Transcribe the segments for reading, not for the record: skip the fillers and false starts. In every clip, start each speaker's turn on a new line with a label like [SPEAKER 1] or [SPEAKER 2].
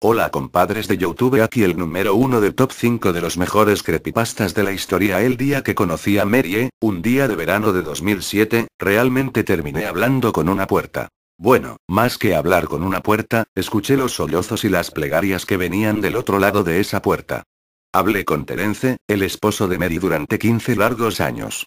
[SPEAKER 1] Hola compadres de YouTube, aquí el número 1 de top 5 de los mejores creepypastas de la historia. El día que conocí a Mary, un día de verano de 2007, realmente terminé hablando con una puerta. Bueno, más que hablar con una puerta, escuché los sollozos y las plegarias que venían del otro lado de esa puerta. Hablé con Terence, el esposo de Mary, durante 15 largos años.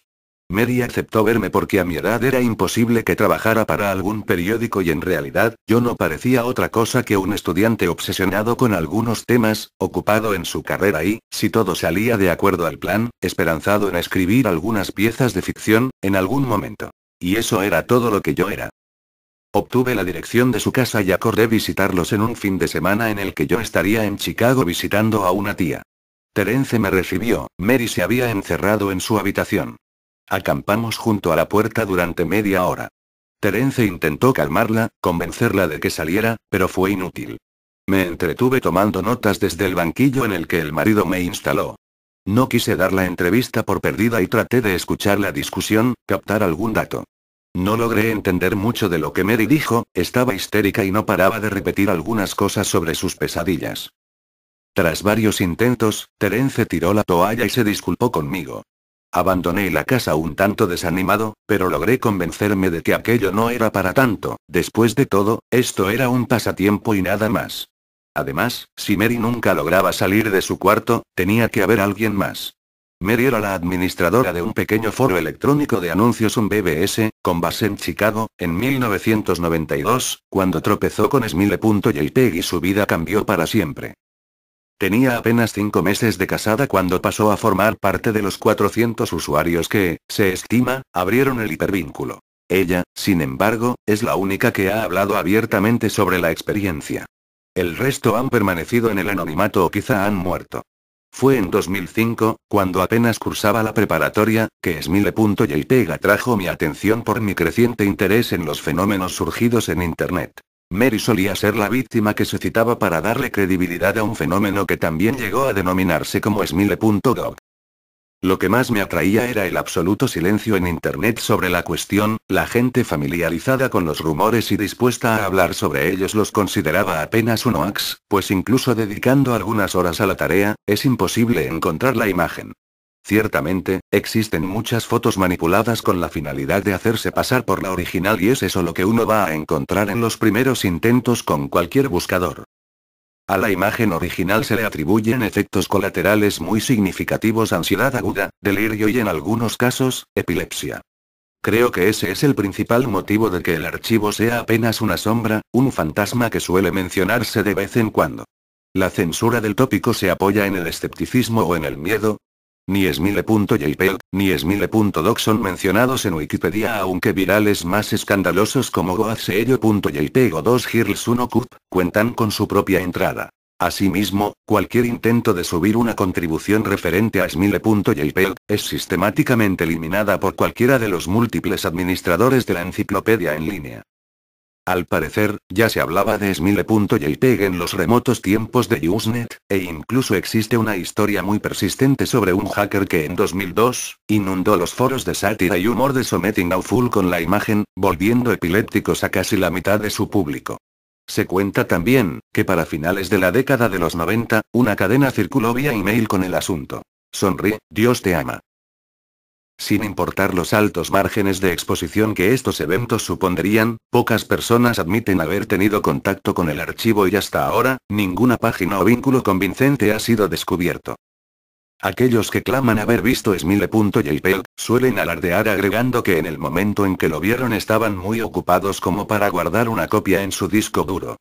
[SPEAKER 1] Mary aceptó verme porque a mi edad era imposible que trabajara para algún periódico y en realidad, yo no parecía otra cosa que un estudiante obsesionado con algunos temas, ocupado en su carrera y, si todo salía de acuerdo al plan, esperanzado en escribir algunas piezas de ficción, en algún momento. Y eso era todo lo que yo era. Obtuve la dirección de su casa y acordé visitarlos en un fin de semana en el que yo estaría en Chicago visitando a una tía. Terence me recibió, Mary se había encerrado en su habitación. Acampamos junto a la puerta durante media hora. Terence intentó calmarla, convencerla de que saliera, pero fue inútil. Me entretuve tomando notas desde el banquillo en el que el marido me instaló. No quise dar la entrevista por perdida y traté de escuchar la discusión, captar algún dato. No logré entender mucho de lo que Mary dijo, estaba histérica y no paraba de repetir algunas cosas sobre sus pesadillas. Tras varios intentos, Terence tiró la toalla y se disculpó conmigo. Abandoné la casa un tanto desanimado, pero logré convencerme de que aquello no era para tanto. Después de todo, esto era un pasatiempo y nada más. Además, si Mary nunca lograba salir de su cuarto, tenía que haber alguien más. Mary era la administradora de un pequeño foro electrónico de anuncios, un BBS, con base en Chicago, en 1992, cuando tropezó con Smile.jpg y su vida cambió para siempre. Tenía apenas 5 meses de casada cuando pasó a formar parte de los 400 usuarios que, se estima, abrieron el hipervínculo. Ella, sin embargo, es la única que ha hablado abiertamente sobre la experiencia. El resto han permanecido en el anonimato o quizá han muerto. Fue en 2005, cuando apenas cursaba la preparatoria, que Smile.jpg atrajo mi atención por mi creciente interés en los fenómenos surgidos en Internet. Mary solía ser la víctima que se citaba para darle credibilidad a un fenómeno que también llegó a denominarse como Smile.doc. Lo que más me atraía era el absoluto silencio en Internet sobre la cuestión, la gente familiarizada con los rumores y dispuesta a hablar sobre ellos los consideraba apenas un hoax, pues incluso dedicando algunas horas a la tarea, es imposible encontrar la imagen. Ciertamente, existen muchas fotos manipuladas con la finalidad de hacerse pasar por la original y es eso lo que uno va a encontrar en los primeros intentos con cualquier buscador. A la imagen original se le atribuyen efectos colaterales muy significativos: ansiedad aguda, delirio y en algunos casos, epilepsia. Creo que ese es el principal motivo de que el archivo sea apenas una sombra, un fantasma que suele mencionarse de vez en cuando. La censura del tópico se apoya en el escepticismo o en el miedo. Ni Smile.jpg, ni Smile.doc son mencionados en Wikipedia, aunque virales más escandalosos como goatseello.jpg o 2girls1cup, cuentan con su propia entrada. Asimismo, cualquier intento de subir una contribución referente a Smile.jpg, es sistemáticamente eliminada por cualquiera de los múltiples administradores de la enciclopedia en línea. Al parecer, ya se hablaba de Smile.jpg en los remotos tiempos de Usenet, e incluso existe una historia muy persistente sobre un hacker que en 2002, inundó los foros de sátira y humor de Something Awful con la imagen, volviendo epilépticos a casi la mitad de su público. Se cuenta también, que para finales de la década de los 90, una cadena circuló vía email con el asunto. Sonríe, Dios te ama. Sin importar los altos márgenes de exposición que estos eventos supondrían, pocas personas admiten haber tenido contacto con el archivo y hasta ahora, ninguna página o vínculo convincente ha sido descubierto. Aquellos que claman haber visto Smile.jpg, suelen alardear agregando que en el momento en que lo vieron estaban muy ocupados como para guardar una copia en su disco duro.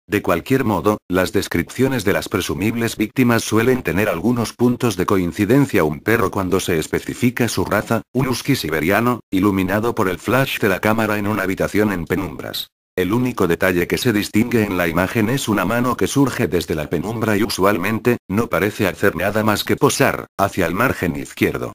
[SPEAKER 1] De cualquier modo, las descripciones de las presumibles víctimas suelen tener algunos puntos de coincidencia. Un perro cuando se especifica su raza, un husky siberiano, iluminado por el flash de la cámara en una habitación en penumbras. El único detalle que se distingue en la imagen es una mano que surge desde la penumbra y usualmente, no parece hacer nada más que posar, hacia el margen izquierdo.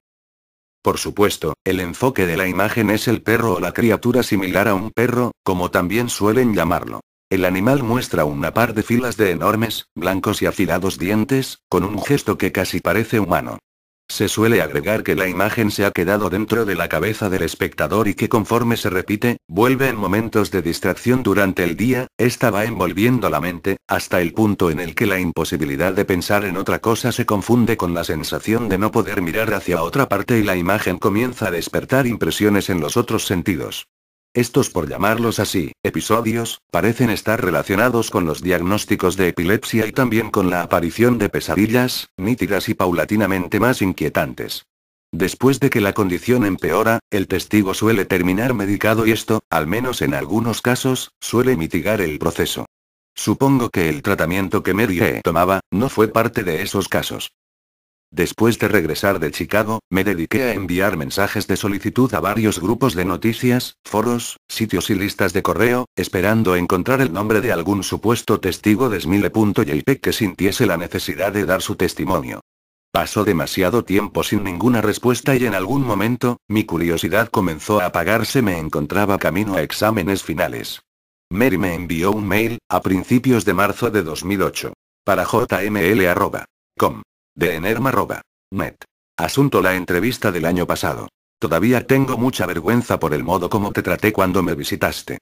[SPEAKER 1] Por supuesto, el enfoque de la imagen es el perro o la criatura similar a un perro, como también suelen llamarlo. El animal muestra una par de filas de enormes, blancos y afilados dientes, con un gesto que casi parece humano. Se suele agregar que la imagen se ha quedado dentro de la cabeza del espectador y que conforme se repite, vuelve en momentos de distracción durante el día, esta va envolviendo la mente, hasta el punto en el que la imposibilidad de pensar en otra cosa se confunde con la sensación de no poder mirar hacia otra parte y la imagen comienza a despertar impresiones en los otros sentidos. Estos, por llamarlos así, episodios, parecen estar relacionados con los diagnósticos de epilepsia y también con la aparición de pesadillas, nítidas y paulatinamente más inquietantes. Después de que la condición empeora, el testigo suele terminar medicado y esto, al menos en algunos casos, suele mitigar el proceso. Supongo que el tratamiento que Mary tomaba, no fue parte de esos casos. Después de regresar de Chicago, me dediqué a enviar mensajes de solicitud a varios grupos de noticias, foros, sitios y listas de correo, esperando encontrar el nombre de algún supuesto testigo de Smile.jpg que sintiese la necesidad de dar su testimonio. Pasó demasiado tiempo sin ninguna respuesta y en algún momento, mi curiosidad comenzó a apagarse. Me encontraba camino a exámenes finales. Mary me envió un mail, a principios de marzo de 2008. Para jml@com. De enerma@net. Asunto: la entrevista del año pasado. Todavía tengo mucha vergüenza por el modo como te traté cuando me visitaste.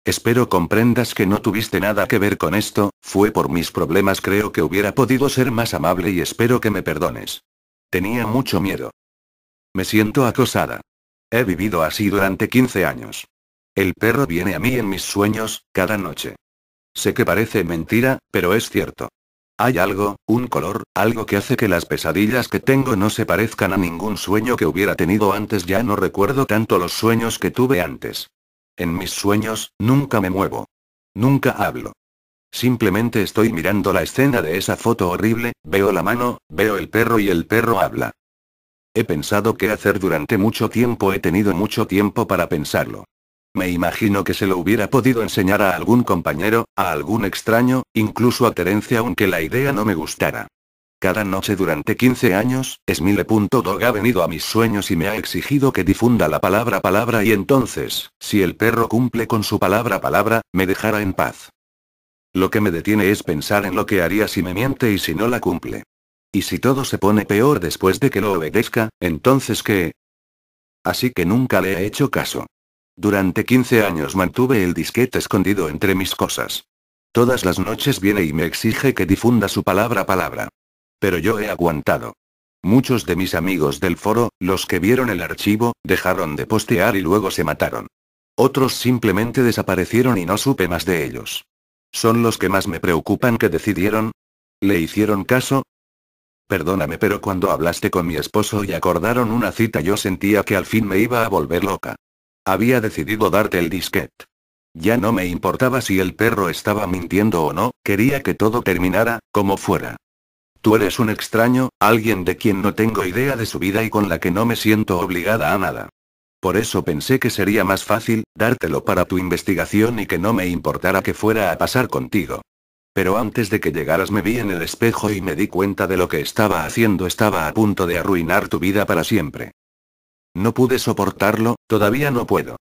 [SPEAKER 1] Espero comprendas que no tuviste nada que ver con esto, fue por mis problemas. Creo que hubiera podido ser más amable y espero que me perdones. Tenía mucho miedo. Me siento acosada. He vivido así durante 15 años. El perro viene a mí en mis sueños, cada noche. Sé que parece mentira, pero es cierto. Hay algo, un color, algo que hace que las pesadillas que tengo no se parezcan a ningún sueño que hubiera tenido antes. Ya no recuerdo tanto los sueños que tuve antes. En mis sueños, nunca me muevo. Nunca hablo. Simplemente estoy mirando la escena de esa foto horrible, veo la mano, veo el perro y el perro habla. He pensado qué hacer durante mucho tiempo, he tenido mucho tiempo para pensarlo. Me imagino que se lo hubiera podido enseñar a algún compañero, a algún extraño, incluso a Terence, aunque la idea no me gustara. Cada noche durante 15 años, Smile.dog ha venido a mis sueños y me ha exigido que difunda la palabra y entonces, si el perro cumple con su palabra, me dejará en paz. Lo que me detiene es pensar en lo que haría si me miente y si no la cumple. Y si todo se pone peor después de que lo obedezca, entonces ¿qué? Así que nunca le he hecho caso. Durante 15 años mantuve el disquete escondido entre mis cosas. Todas las noches viene y me exige que difunda su palabra. Pero yo he aguantado. Muchos de mis amigos del foro, los que vieron el archivo, dejaron de postear y luego se mataron. Otros simplemente desaparecieron y no supe más de ellos. Son los que más me preocupan. ¿Qué decidieron? ¿Le hicieron caso? Perdóname, pero cuando hablaste con mi esposo y acordaron una cita, yo sentía que al fin me iba a volver loca. Había decidido darte el disquete. Ya no me importaba si el perro estaba mintiendo o no, quería que todo terminara, como fuera. Tú eres un extraño, alguien de quien no tengo idea de su vida y con la que no me siento obligada a nada. Por eso pensé que sería más fácil, dártelo para tu investigación y que no me importara que fuera a pasar contigo. Pero antes de que llegaras me vi en el espejo y me di cuenta de lo que estaba haciendo. Estaba a punto de arruinar tu vida para siempre. No pude soportarlo, todavía no puedo.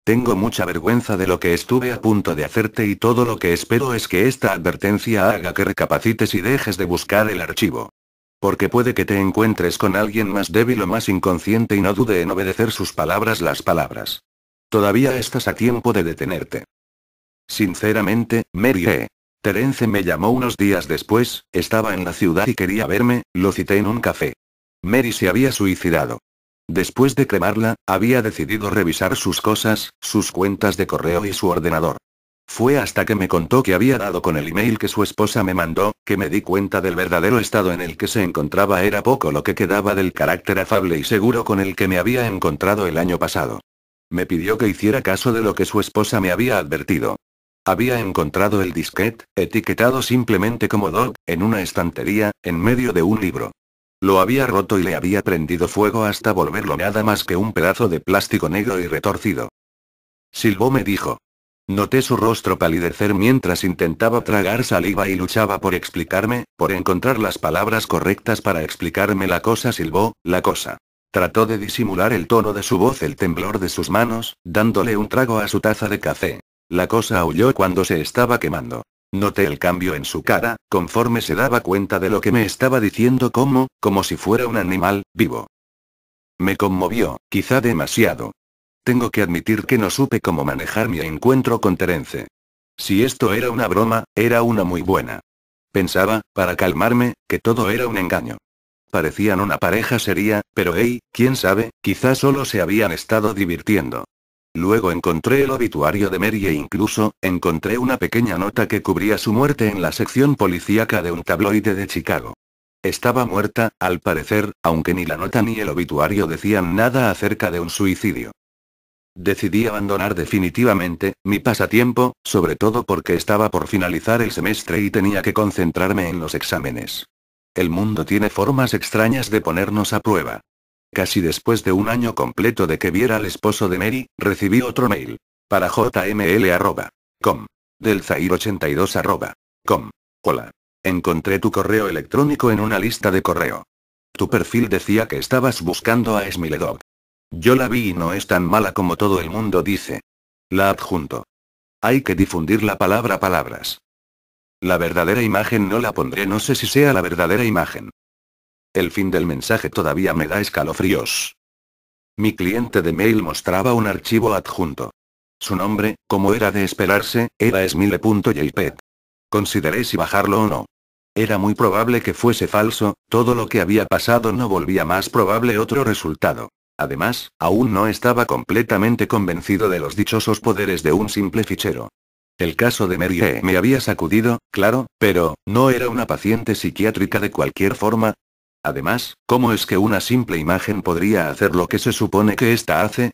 [SPEAKER 1] Tengo mucha vergüenza de lo que estuve a punto de hacerte y todo lo que espero es que esta advertencia haga que recapacites y dejes de buscar el archivo. Porque puede que te encuentres con alguien más débil o más inconsciente y no dude en obedecer sus palabras. Las palabras. Todavía estás a tiempo de detenerte. Sinceramente, Mary. Terence me llamó unos días después, estaba en la ciudad y quería verme, lo cité en un café. Mary se había suicidado. Después de cremarla, había decidido revisar sus cosas, sus cuentas de correo y su ordenador. Fue hasta que me contó que había dado con el email que su esposa me mandó, que me di cuenta del verdadero estado en el que se encontraba. Era poco lo que quedaba del carácter afable y seguro con el que me había encontrado el año pasado. Me pidió que hiciera caso de lo que su esposa me había advertido. Había encontrado el disquete, etiquetado simplemente como Dog, en una estantería, en medio de un libro. Lo había roto y le había prendido fuego hasta volverlo nada más que un pedazo de plástico negro y retorcido. Silbó, me dijo. Noté su rostro palidecer mientras intentaba tragar saliva y luchaba por explicarme, por encontrar las palabras correctas para explicarme la cosa. Silbó, la cosa. Trató de disimular el tono de su voz, el temblor de sus manos, dándole un trago a su taza de café. La cosa aulló cuando se estaba quemando. Noté el cambio en su cara, conforme se daba cuenta de lo que me estaba diciendo como si fuera un animal, vivo. Me conmovió, quizá demasiado. Tengo que admitir que no supe cómo manejar mi encuentro con Terence. Si esto era una broma, era una muy buena. Pensaba, para calmarme, que todo era un engaño. Parecían una pareja seria, pero quién sabe, quizás solo se habían estado divirtiendo. Luego encontré el obituario de Mary e incluso, encontré una pequeña nota que cubría su muerte en la sección policíaca de un tabloide de Chicago. Estaba muerta, al parecer, aunque ni la nota ni el obituario decían nada acerca de un suicidio. Decidí abandonar definitivamente mi pasatiempo, sobre todo porque estaba por finalizar el semestre y tenía que concentrarme en los exámenes. El mundo tiene formas extrañas de ponernos a prueba. Casi después de un año completo de que viera al esposo de Mary, recibí otro mail. Para jml@com. Del Zair82@com. Hola. Encontré tu correo electrónico en una lista de correo. Tu perfil decía que estabas buscando a Smiledog. Yo la vi y no es tan mala como todo el mundo dice. La adjunto. Hay que difundir la palabra palabras. La verdadera imagen no la pondré, no sé si sea la verdadera imagen. El fin del mensaje todavía me da escalofríos. Mi cliente de mail mostraba un archivo adjunto. Su nombre, como era de esperarse, era smile.jpg. Consideré si bajarlo o no. Era muy probable que fuese falso, todo lo que había pasado no volvía más probable otro resultado. Además, aún no estaba completamente convencido de los dichosos poderes de un simple fichero. El caso de Mary me había sacudido, claro, pero, ¿no era una paciente psiquiátrica de cualquier forma? Además, ¿cómo es que una simple imagen podría hacer lo que se supone que ésta hace?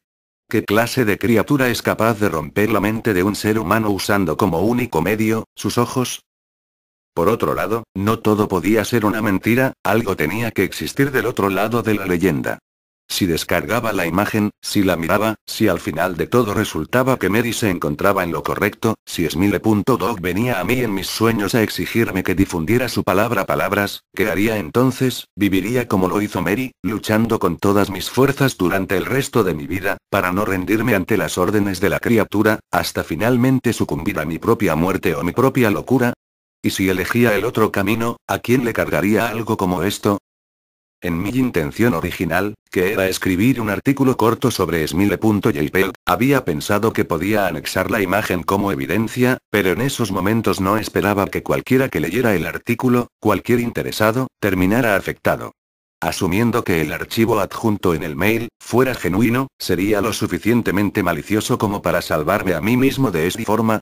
[SPEAKER 1] ¿Qué clase de criatura es capaz de romper la mente de un ser humano usando como único medio, sus ojos? Por otro lado, no todo podía ser una mentira, algo tenía que existir del otro lado de la leyenda. Si descargaba la imagen, si la miraba, si al final de todo resultaba que Mary se encontraba en lo correcto, si Smile.dog venía a mí en mis sueños a exigirme que difundiera su palabra palabras, ¿qué haría entonces? Viviría como lo hizo Mary, luchando con todas mis fuerzas durante el resto de mi vida, para no rendirme ante las órdenes de la criatura, hasta finalmente sucumbir a mi propia muerte o mi propia locura. ¿Y si elegía el otro camino, a quién le cargaría algo como esto? En mi intención original, que era escribir un artículo corto sobre Smile.jpg, había pensado que podía anexar la imagen como evidencia, pero en esos momentos no esperaba que cualquiera que leyera el artículo, cualquier interesado, terminara afectado. Asumiendo que el archivo adjunto en el mail fuera genuino, ¿sería lo suficientemente malicioso como para salvarme a mí mismo de esta forma?